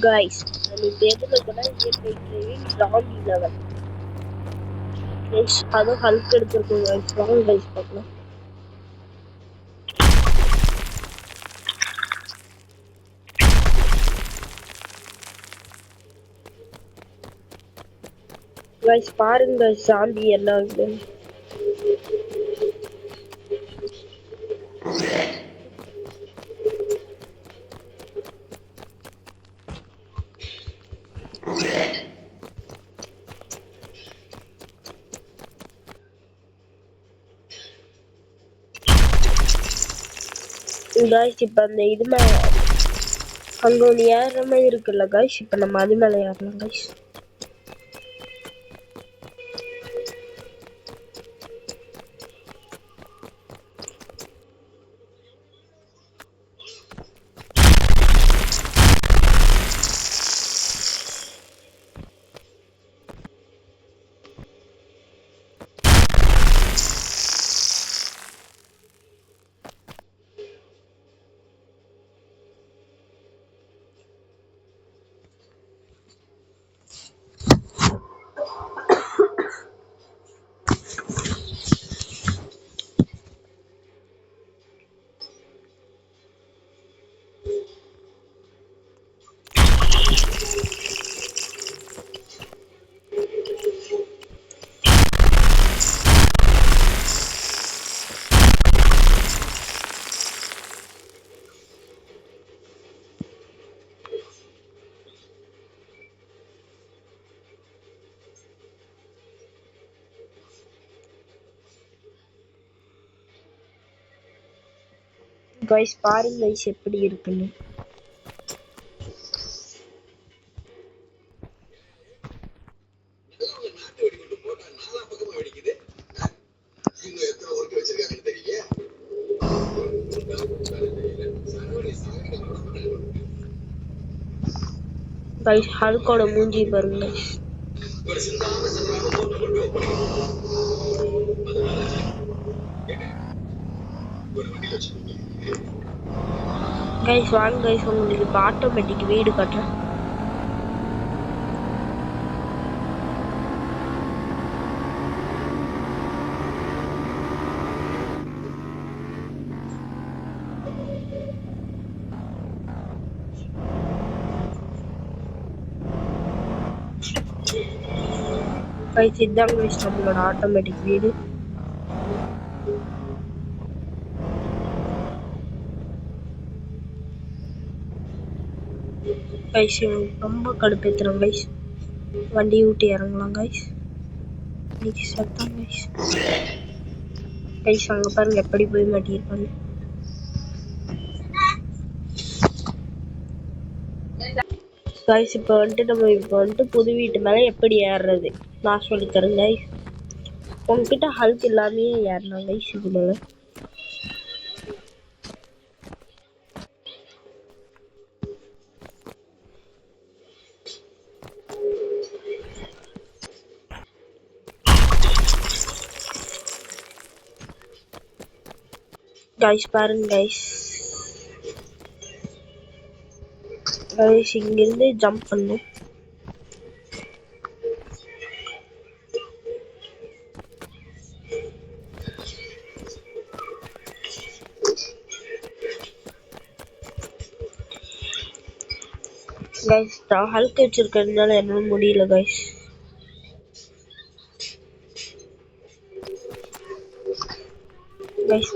Guys, நம்ம பேர்ல கூட இயற்கை டிரைவிங் ராங்கி லெவல். அதுவும் ஹல்க் எடுத்துருக்கோம் guys. வாங்க guys பார்க்கலாம். Guys பாருங்க சாம்பி என்ன ஆகுது. Guys இப்ப அந்த இது மேல அங்க ஒன்று ஏறுற மாதிரி இருக்குல்ல guys, இப்ப நம்ம அது மேல ஏறலாம் guys. Guys பாருங்க guys எப்படி இருக்குன்னு. Guys ஹல்கோட மூஞ்சி பாருங்க guys. வாங்க guys உங்களுக்கு இப்போ ஆட்டோமேட்டிக் வீடு காட்டுறேன். guys இதான் guys நம்மளோட ஆட்டோமேட்டிக் வீடு. guys ரொம்ப கடுப்பேத்துறோம் guys. வண்டி விட்டு இறங்கலாம் guys. இன்னைக்கு சத்தம் guys. guys அங்க பாருங்க எப்படி போய் மாட்டியிருப்பாங்க. guys இப்போ வந்துட்டு புது வீட்டு மேலே எப்படி ஏறுறது நான் சொல்லித்தரேன் guys. உங்ககிட்ட ஹல்க் இல்லாமே ஏறலாம் guys இது மேலே. guys பாருங்க guys. guys இங்கிருந்து ஜம்ப் பண்ணு. guys நான் ஹல்க் வச்சிருக்கிறதுனால என்னால முடியல guys. guys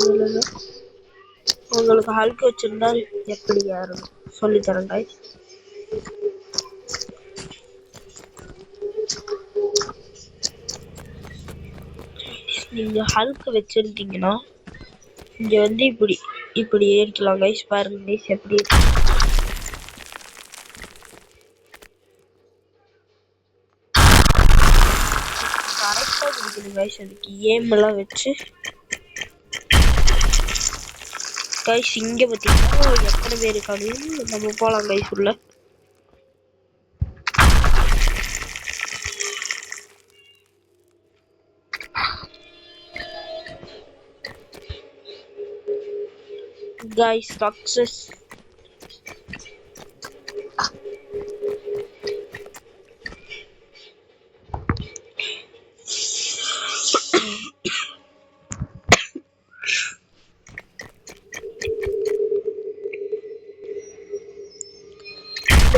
உங்களுக்கு ஹல்க் வச்சிருந்தா எப்படி ஏறணும் சொல்லித்தரேன் guys. நீங்க ஹல்க் வச்சிருந்தீங்கன்னா இங்க வந்து இப்படி ஏறிக்கலாம் guys. பாருங்க guys எப்படி இருக்கு. கரெக்டா இருக்குது guys. அதுக்கு ஏம் எல்லாம் வச்சு guys இங்க பாத்தீங்கன்னா எத்தனை பேர் இருக்காங்க. நம்ம போலாம் guys உள்ள. guys success.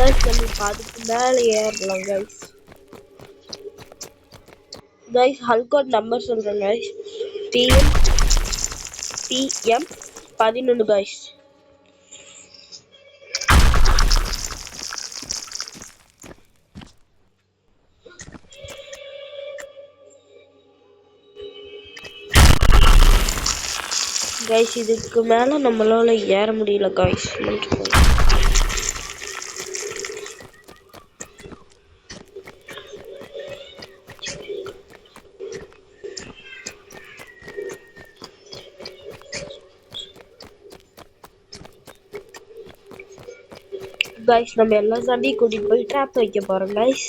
guys நம்ம இப்ப அதுக்கு மேல ஏறலாம் guys. Guys ஹல்கோட நம்பர் சொல்றேன் guys. TM 11 guys. guys இதுக்கு மேல நம்மளால ஏற முடியல guys. guys நம்ம எல்லா சாண்டியும் கூட்டிட்டு போய் ட்ராப் வைக்க போறோம் guys.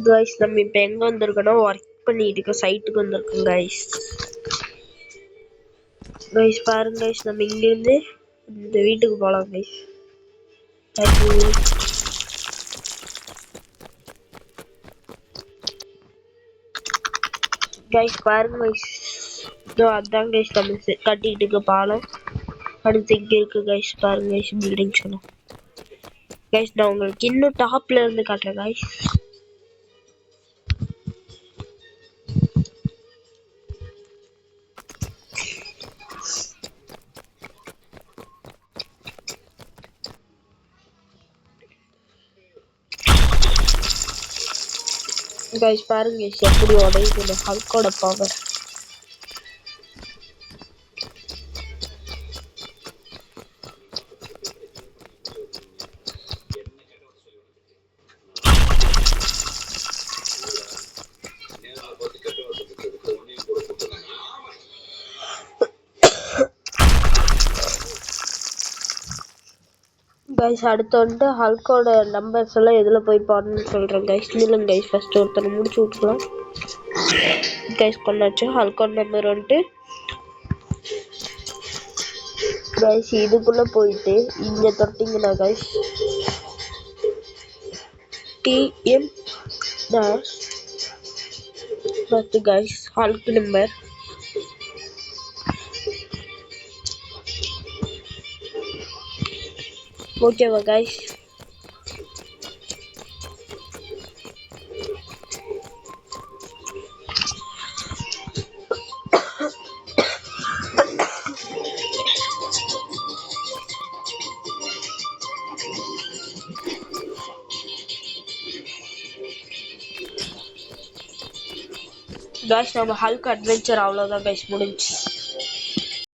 guys நம்ம இப்ப எங்க வந்திருக்கோம்னா ஒர்க் பண்ணிட்டு இருக்க சைட்டுக்கு வந்திருக்கோம் guys. guys பாருங்க guys நம்ம இங்க இருந்து இந்த வீட்டுக்கு போலாம் guys. guys பாருங்க guys இதோ அதான் guys நம்ம கட்டிட்டு இருக்க பாலம். அடுத்து இங்க இருக்கு guys பாருங்க guys பில்டிங்ஸ் எல்லாம். guys நான் உங்களுக்கு இன்னும் டாப்ல இருந்து காட்டுறேன் guys. guys பாருங்க guys எப்படி உடையுது ஹல்கோட பவர். guys அடுத்து வந்து ஹல்கோட நம்பர்ஸ் எல்லாம் எதுல போய் பாருன்னு சொல்றேன் guys. நில்லுங்க guys ஃபர்ஸ்ட் ஒருத்தனை முடிச்சு விட்டுக்கலாம். guys கொண்டாச்சு ஹல்கோட நம்பர் வந்துட்டு guys இதுக்குள்ள போயிட்டு இங்க தொட்டிங்கன்னா guys TM first guys Hulk number ஓகேவா guys. guys நம்ம ஹல்க் அட்வென்ச்சர் அவ்வளவுதான் guys முடிஞ்சு.